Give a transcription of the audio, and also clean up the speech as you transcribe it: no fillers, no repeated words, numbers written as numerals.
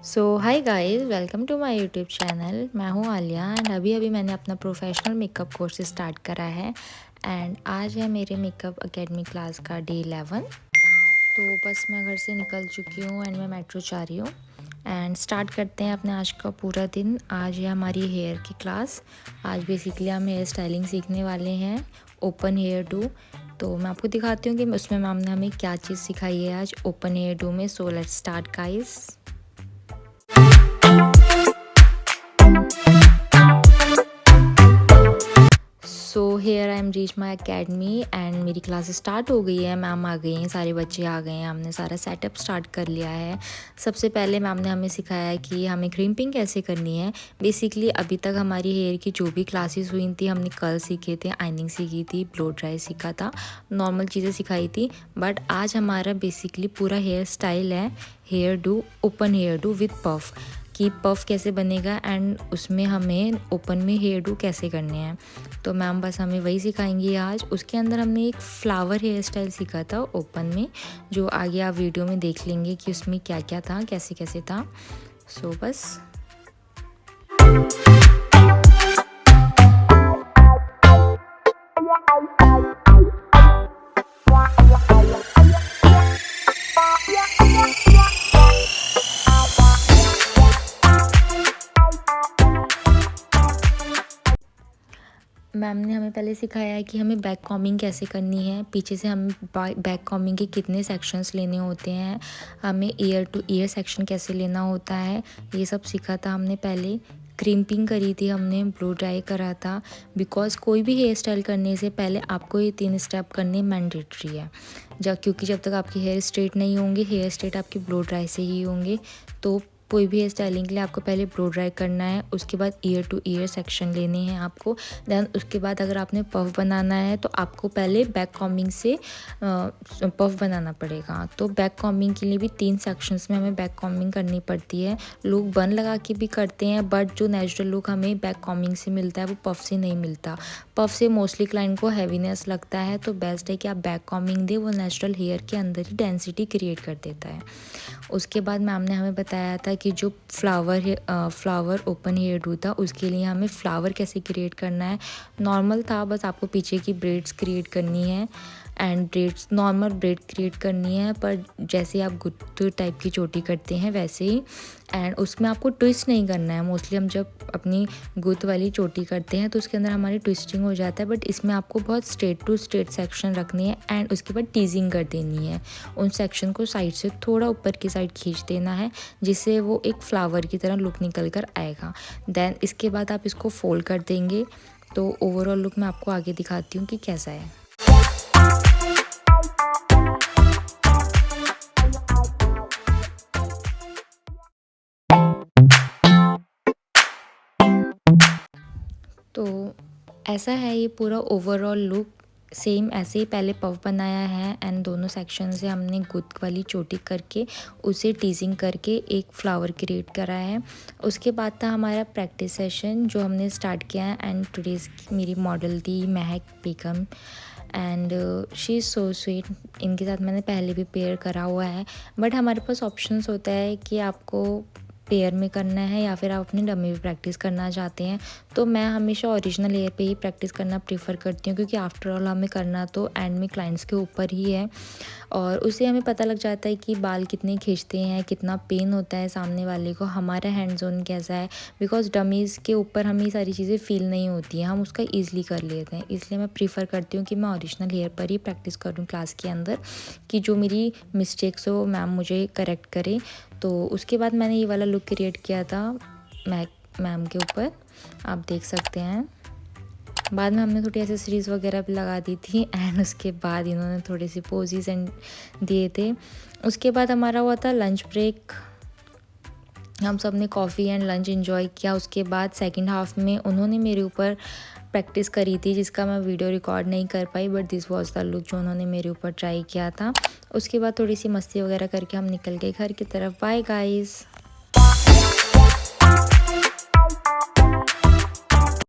So hi guys, welcome to my YouTube channel. मैं हूँ Alia and अभी अभी मैंने अपना प्रोफेशनल मेकअप कोर्स स्टार्ट करा है एंड आज है मेरे मेकअप एकेडमी क्लास का डे 11। तो बस मैं घर से निकल चुकी हूँ एंड मैं मेट्रो जा रही हूँ एंड स्टार्ट करते हैं अपने आज का पूरा दिन। आज है हमारी हेयर की क्लास। आज बेसिकली हम हेयर स्टाइलिंग सीखने वाले हैं, ओपन हेयर डू। तो मैं आपको दिखाती हूँ कि उसमें मैम ने हमें क्या चीज़ सिखाई है आज ओपन हेयर डू में। So let's start guys. So here I am reach my academy and मेरी क्लास स्टार्ट हो गई है। मैम आ गई हैं, सारे बच्चे आ गए हैं, हमने सारा सेटअप स्टार्ट कर लिया है। सबसे पहले मैम ने हमें सिखाया है कि हमें क्रिम्पिंग कैसे करनी है। बेसिकली अभी तक हमारी हेयर की जो भी क्लासेस हुई थी, हमने कर्ल सीखे थे, आइनिंग सीखी थी, ब्लो ड्राई सीखा था, नॉर्मल चीज़ें सिखाई थी। बट आज हमारा बेसिकली पूरा हेयर स्टाइल है hair do, open hair do with puff, कि पफ कैसे बनेगा एंड उसमें हमें ओपन में हेयर डू कैसे करने हैं। तो मैम बस हमें वही सिखाएंगी आज। उसके अंदर हमने एक फ्लावर हेयर स्टाइल सीखा था ओपन में, जो आगे आप वीडियो में देख लेंगे कि उसमें क्या क्या था, कैसे कैसे था। सो बस मैम ने हमें पहले सिखाया है कि हमें बैक कॉम्बिंग कैसे करनी है। पीछे से हमें बैक कॉम्बिंग के कितने सेक्शंस लेने होते हैं, हमें ईयर टू ईयर सेक्शन कैसे लेना होता है, ये सब सीखा था हमने पहले। क्रिम्पिंग करी थी हमने, ब्लो ड्राई करा था। बिकॉज़ कोई भी हेयर स्टाइल करने से पहले आपको ये 3 स्टेप करने मैंडेटरी है। क्योंकि जब तक आपकी हेयर स्ट्रेट नहीं होंगे, हेयर स्ट्रेट आपकी ब्लो ड्राई से ही होंगे। तो कोई भी हेयर स्टाइलिंग के लिए आपको पहले ब्लो ड्राई करना है, उसके बाद ईयर टू ईयर सेक्शन लेने हैं आपको। देन उसके बाद अगर आपने पफ बनाना है तो आपको पहले बैक कॉम्बिंग से पफ बनाना पड़ेगा। तो बैक कॉम्बिंग के लिए भी 3 सेक्शंस में हमें बैक कॉम्बिंग करनी पड़ती है। लोग बन लगा के भी करते हैं, बट जो नेचुरल लुक हमें बैक कॉम्बिंग से मिलता है वो पफ से नहीं मिलता। पफ से मोस्टली क्लाइंट को हैवीनेस लगता है, तो बेस्ट है कि आप बैक कॉम्बिंग दें, वो नेचुरल हेयर के अंदर ही डेंसिटी क्रिएट कर देता है। उसके बाद मैम ने हमें बताया था कि जो फ्लावर ओपन हेयर डू था, उसके लिए हमें फ्लावर कैसे क्रिएट करना है। नॉर्मल था, बस आपको पीछे की ब्रेड्स क्रिएट करनी है and breads normal bread create करनी है, पर जैसे आप गुत्त टाइप की चोटी करते हैं वैसे ही। एंड उसमें आपको ट्विस्ट नहीं करना है। मोस्टली हम जब अपनी गुत्त वाली चोटी करते हैं तो उसके अंदर हमारी ट्विस्टिंग हो जाता है, बट इसमें आपको बहुत स्ट्रेट टू स्ट्रेट सेक्शन रखनी है एंड उसके बाद टीजिंग कर देनी है। उन सेक्शन को साइड से थोड़ा ऊपर की साइड खींच देना है, जिससे वो एक फ्लावर की तरह लुक निकल कर आएगा। देन इसके बाद आप इसको फोल्ड कर देंगे। तो ओवरऑल लुक मैं आपको आगे दिखाती हूँ कि कैसा है। तो ऐसा है ये पूरा ओवरऑल लुक। सेम ऐसे ही पहले पफ बनाया है एंड दोनों सेक्शन से हमने गुत्त वाली चोटी करके उसे टीजिंग करके एक फ्लावर क्रिएट करा है। उसके बाद था हमारा प्रैक्टिस सेशन जो हमने स्टार्ट किया है एंड टुडेज़ मेरी मॉडल थी Mehak Begum and she is so sweet. इनके साथ मैंने पहले भी पेयर करा हुआ है, बट हमारे पास ऑप्शंस होता है कि आपको पेयर में करना है या फिर आप अपनी डमी में प्रैक्टिस करना चाहते हैं। तो मैं हमेशा ओरिजिनल हेयर पे ही प्रैक्टिस करना प्रीफर करती हूँ, क्योंकि आफ्टर ऑल हमें करना तो एंड में क्लाइंट्स के ऊपर ही है और उससे हमें पता लग जाता है कि बाल कितने खींचते हैं, कितना पेन होता है सामने वाले को, हमारा हैंड जोन कैसा है। बिकॉज डमीज़ के ऊपर हमें ये सारी चीज़ें फील नहीं होती हैं, हम उसका ईज़िली कर लेते हैं। इसलिए मैं प्रीफर करती हूँ कि मैं ओरिजिनल हेयर पर ही प्रैक्टिस करूँ क्लास के अंदर, कि जो मेरी मिस्टेक्स हो मैम मुझे करेक्ट करे। तो उसके बाद मैंने ये वाला लुक क्रिएट किया था मैम के ऊपर, आप देख सकते हैं। बाद में हमने थोड़ी एसेसरीज़ वगैरह भी लगा दी थी एंड उसके बाद इन्होंने थोड़े से पोजेस एंड दिए थे। उसके बाद हमारा हुआ था लंच ब्रेक। हम सब ने कॉफ़ी एंड लंच एंजॉय किया। उसके बाद सेकंड हाफ में उन्होंने मेरे ऊपर प्रैक्टिस करी थी, जिसका मैं वीडियो रिकॉर्ड नहीं कर पाई, but this was the look जो उन्होंने मेरे ऊपर ट्राई किया था। उसके बाद थोड़ी सी मस्ती वगैरह करके हम निकल गए घर की तरफ। Bye guys.